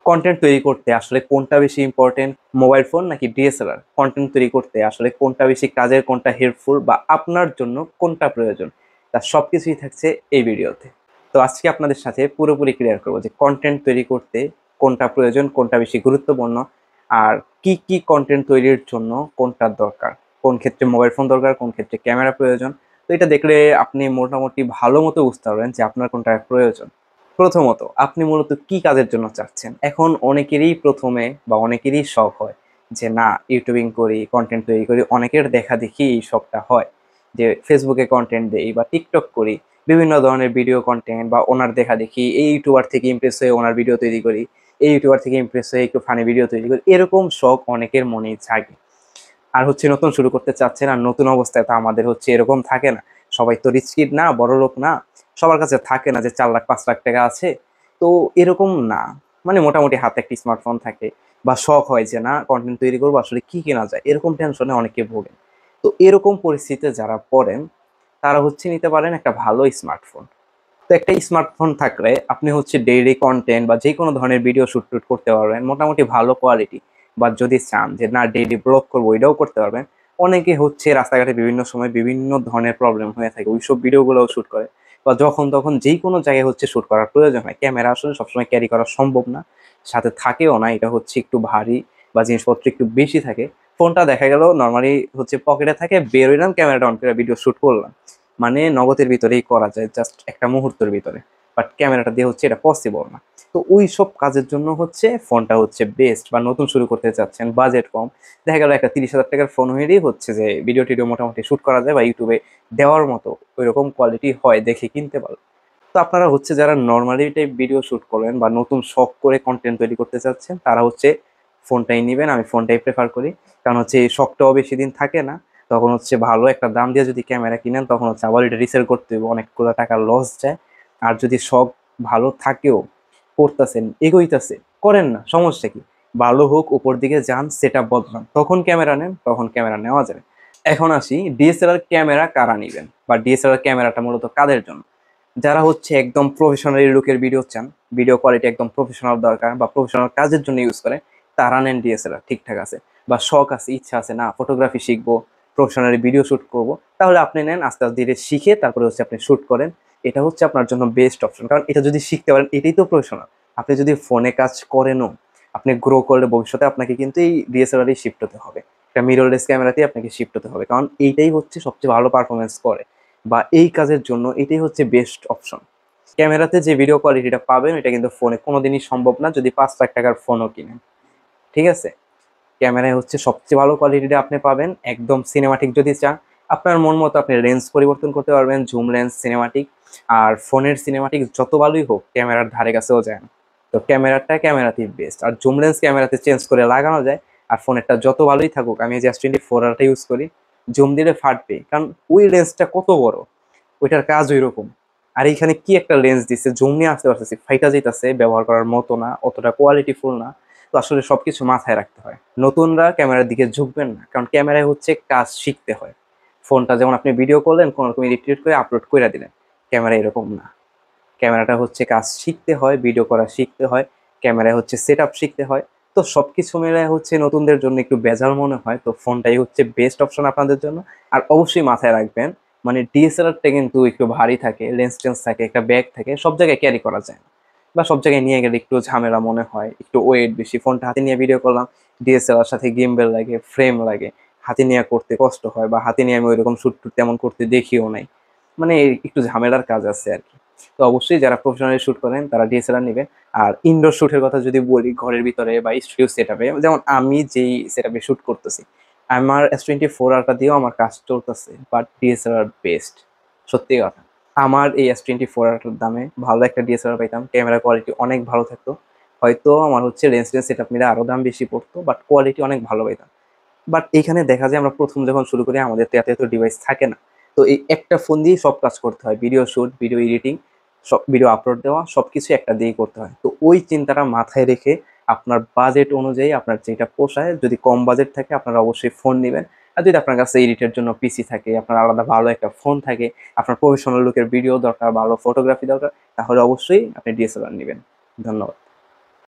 Content তৈরি করতে আসলে কোনটা বেশি ইম্পর্টেন্ট, মোবাইল ফোন নাকি ডিএসএলআর? কন্টেন্ট তৈরি করতে আসলে কোনটা বেশি কাজের, কোনটা হেল্পফুল বা আপনার জন্য কোনটা প্রয়োজন, তার সবকিছুই থাকছে এই ভিডিওতে। তো আজকে আপনাদের সাথে পুরোপুরি ক্লিয়ার করবো যে কন্টেন্ট তৈরি করতে কোনটা প্রয়োজন, কোনটা বেশি গুরুত্বপূর্ণ, আর কি কি কন্টেন্ট তৈরির জন্য কোনটা দরকার, কোন ক্ষেত্রে মোবাইল ফোন দরকার, কোন ক্ষেত্রে ক্যামেরা প্রয়োজন। তো এটা দেখলে আপনি মোটামুটি ভালো মতো বুঝতে পারবেন যে আপনার কোনটা প্রয়োজন। প্রথমত, আপনি মূলত কি কাজের জন্য চাচ্ছেন? এখন অনেকেরই প্রথমে বা অনেকেরই শখ হয় যে না, ইউটিউবিং করি, কন্টেন্ট তৈরি করি। অনেকের দেখা দেখি এই শখটা হয় যে ফেসবুকে কন্টেন্ট দেই বা টিকটক করি, বিভিন্ন ধরনের ভিডিও কন্টেন্ট বা ওনার দেখা দেখি এই ইউটিউবার থেকে ইমপ্রেস হয়ে ওনার ভিডিও তৈরি করি, এই ইউটিউবার থেকে ইমপ্রেস হয়ে একটু ফানি ভিডিও তৈরি করি। এরকম শখ অনেকের মনেই জাগে। আর নতুন শুরু করতে চাচ্ছেন, আর নতুন অবস্থায় তো আমাদের এরকম থাকে না। সবাই তো রিচ কিড না, বড় লোক না। সবার কাছে থাকে না যে 4 লাখ 5 লাখ টাকা আছে। তো এরকম না, মানে মোটামুটি হাতে একটা স্মার্টফোন থাকে, বা শখ হয় যে না কন্টেন্ট তৈরি করবো, আসলে কি কেনা যায়, এরকম টেনশনে অনেকে ভোগেন। তো এরকম পরিস্থিতিতে যারা পড়েন তারা নিতে পারেন একটা ভালো স্মার্টফোন। তো একটা স্মার্টফোন থাকলে আপনি ডেইলি কন্টেন্ট বা যে কোনো ধরনের ভিডিও শুট করতে পারবেন মোটামুটি ভালো কোয়ালিটি। বা যদি চান যে না ডেইলি ব্লগ করবো, ওইটাও করতে পারবেন। অনেকে রাস্তাঘাটে বিভিন্ন সময় বিভিন্ন ধরনের প্রবলেম হয়ে থাকে, ওইসব ভিডিওগুলোও শুট করে। বা যখন তখন যেই কোনো জায়গায় শুট করার প্রয়োজন হয়, ক্যামেরা আসলে সবসময় ক্যারি করা সম্ভব না, সাথে থাকেও না, এটা একটু ভারী বা জিনিসপত্র একটু বেশি থাকে। ফোনটা দেখা গেল নর্মালি পকেটে থাকে, বের হইলাম, ক্যামেরাটা অন করে ভিডিও শুট করলাম, মানে নগদের ভিতরেই করা যায়, জাস্ট একটা মুহূর্তের ভিতরে। বাট ক্যামেরাটা দিয়ে এটা পসিবল না। তো ওই সব কাজের জন্য ফোনটা বেস্ট। বা নতুন শুরু করতে চাচ্ছেন, বাজেট কম, দেখা গেল একটা 30,000 টাকার ফোন হইলেই যে ভিডিও টিডিও মোটামুটি শুট করা যায় বা ইউটিউবে দেওয়ার মতো ওইরকম কোয়ালিটি হয়, দেখে কিনতে পারো। তো আপনারা যারা নর্মালি টাইপ ভিডিও শুট করেন বা নতুন শখ করে কন্টেন্ট তৈরি করতে চাচ্ছেন, তারা ফোনটাই নেবেন। আমি ফোনটাই প্রেফার করি, কারণ এই শখটাও বেশি দিন থাকে না। তখন ভালো একটা দাম দিয়ে যদি ক্যামেরা কিনেন, তখন আবার এটা রিসেল করতে হবে, অনেকগুলো টাকা লস যায়। আর যদি শখ ভালো থাকেও, করতেছেন, এগোইতেছে, করেন না, সমস্যা কি? ভালো হোক, উপর দিকে যান, সেট আপ বদলান, তখন ক্যামেরা নেন, তখন ক্যামেরা নেওয়া যাবে। এখন আসি ডিএসএলআর ক্যামেরা কারা নিবেন, বা ডিএসএলআর ক্যামেরাটা মূলত কাদের জন্য? যারা একদম প্রফেশনাল লুকের ভিডিও চান, ভিডিও কোয়ালিটি একদম প্রফেশনাল দরকার, বা প্রফেশনাল কাজের জন্য ইউজ করে, তারা নেন ডিএসএলআর, ঠিকঠাক আছে। বা শখ আছে, ইচ্ছা আছে, না ফটোগ্রাফি শিখবো, প্রফেশনালি ভিডিও শুট করব, তাহলে আপনি নেন, আস্তে আস্তে ধীরে শিখে তারপরে আপনি শুট করেন। এটা আপনার জন্য বেস্ট অপশন, কারণ এটা যদি শিখতে পারেন, এটাই তো প্রফেশনাল। আপনি যদি ফোনে কাজ করেনও, আপনি গ্রো করলে ভবিষ্যতে আপনাকে কিন্তু এই ডিএসএলআরই শিফট হতে হবে, একটা মিররলেস ক্যামেরাতেই আপনাকে শিফট হতে হবে, কারণ এইটাই সবচেয়ে ভালো পারফরমেন্স করে। বা এই কাজের জন্য এটাই বেস্ট অপশন। ক্যামেরাতে যে ভিডিও কোয়ালিটিটা পাবেন, এটা কিন্তু ফোনে কোনোদিনই সম্ভব না, যদি 5 লাখ টাকার ফোনও কিনেন। ঠিক আছে? ক্যামেরায় সবচেয়ে ভালো কোয়ালিটিটা আপনি পাবেন। একদম সিনেমাটিক যদি চান, আপনার মন মতো আপনি লেন্স পরিবর্তন করতে পারবেন, জুম লেন্স, সিনেমাটিক। আর ফোনের সিনেমাটিক যত ভালোই হোক, ক্যামেরার ধারে কাছেও যায় না। তো ক্যামেরাতেই বেস্ট। আর জুম লেন্স ক্যামেরাতে চেঞ্জ করে লাগানো যায়। আর ফোনেরটা যত ভালোই থাকুক, আমি যে S24 ইউজ করি, জুম দিলে ফাটবে, কারণ ওই লেন্সটা কত বড়, ওইটার কাজ ওই রকম। আর এইখানে কি একটা লেন্স দিচ্ছে, জুম নিয়ে আসতে পারতেছি, ফাইটা যাইতেছে, ব্যবহার করার মতো না, অতটা কোয়ালিটিফুল না। তো আসলে সবকিছু মাথায় রাখতে হয়। নতুনরা ক্যামেরার দিকে ঝুঁকবেন না, কারণ ক্যামেরায় কাজ শিখতে হয়। ফোনটা যেমন আপনি ভিডিও করলেন, কোনো রকম এডিট করে আপলোড করে দিলেন, ক্যামেরা এরকম না। ক্যামেরাটা কাজ শিখতে হয়, ভিডিও করা শিখতে হয়, ক্যামেরায় সেট আপ শিখতে হয়। তো সবকিছু মিলে নতুনদের জন্য একটু বেজাল মনে হয়, তো ফোনটাই বেস্ট অপশন আপনাদের জন্য। আর অবশ্যই মাথায় রাখবেন, মানে ডিএসএলআরটা কিন্তু একটু ভারী থাকে, লেন্স টেন্স থাকে, একটা ব্যাগ থাকে, সব জায়গায় ক্যারি করা যায় না। বা সব জায়গায় নিয়ে গেলে একটু ঝামেলা মনে হয়, একটু ওয়েট বেশি। ফোনটা হাতে নিয়ে ভিডিও করলাম, ডিএসএলআর সাথে গিম্বেল লাগে, ফ্রেম লাগে, হাতে নিয়ে করতে কষ্ট হয়। বা হাতে নিয়ে আমি ওইরকম শুট তেমন করতে দেখিও নাই, মানে একটু ঝামেলার কাজ আছে আর কি। তো অবশ্যই যারা প্রফেশনালি শুট করেন, তারা ডিএসএলআর নেবেন। আর ইনডোর শুটের কথা যদি বলি, ঘরের ভিতরে বা স্টুডিও সেট আপে, যেমন আমি যেই সেট আপে শুট করতেছি, আমার S24 দিয়েও আমার কাজ চলতেছে, বাট ডিএসএলআর বেস্ট। সত্যি কথা, আমার এই S24 দামে ভালো একটা ডিএসএলআর পাইতাম, ক্যামেরা কোয়ালিটি অনেক ভালো থাকতো, হয়তো আমার লেন্স টেন্স সেট আপ মিলে আরো দাম বেশি পড়তো, বাট কোয়ালিটি অনেক ভালো পাইতাম। বাট এখানে দেখা যায় আমরা প্রথম যখন শুরু করি, আমাদের তো এত ডিভাইস থাকে না। তো এই একটা ফোন দিয়েই সব কাজ করতে হয়, ভিডিও শুট, ভিডিও এডিটিং, সব ভিডিও আপলোড দেওয়া, সবকিছু একটা দিয়েই করতে হয়। তো ওই চিন্তাটা মাথায় রেখে আপনার বাজেট অনুযায়ী আপনার যেটা পোষায়, যদি কম বাজেট থাকে আপনারা অবশ্যই ফোন নেবেন। আর যদি আপনার কাছে এডিটের জন্য পিসি থাকে, আপনার আলাদা ভালো একটা ফোন থাকে, আপনার প্রফেশনাল লুকের ভিডিও দরকার, ভালো ফটোগ্রাফি দরকার, তাহলে অবশ্যই আপনি ডিএসএলআর নেবেন। ধন্যবাদ।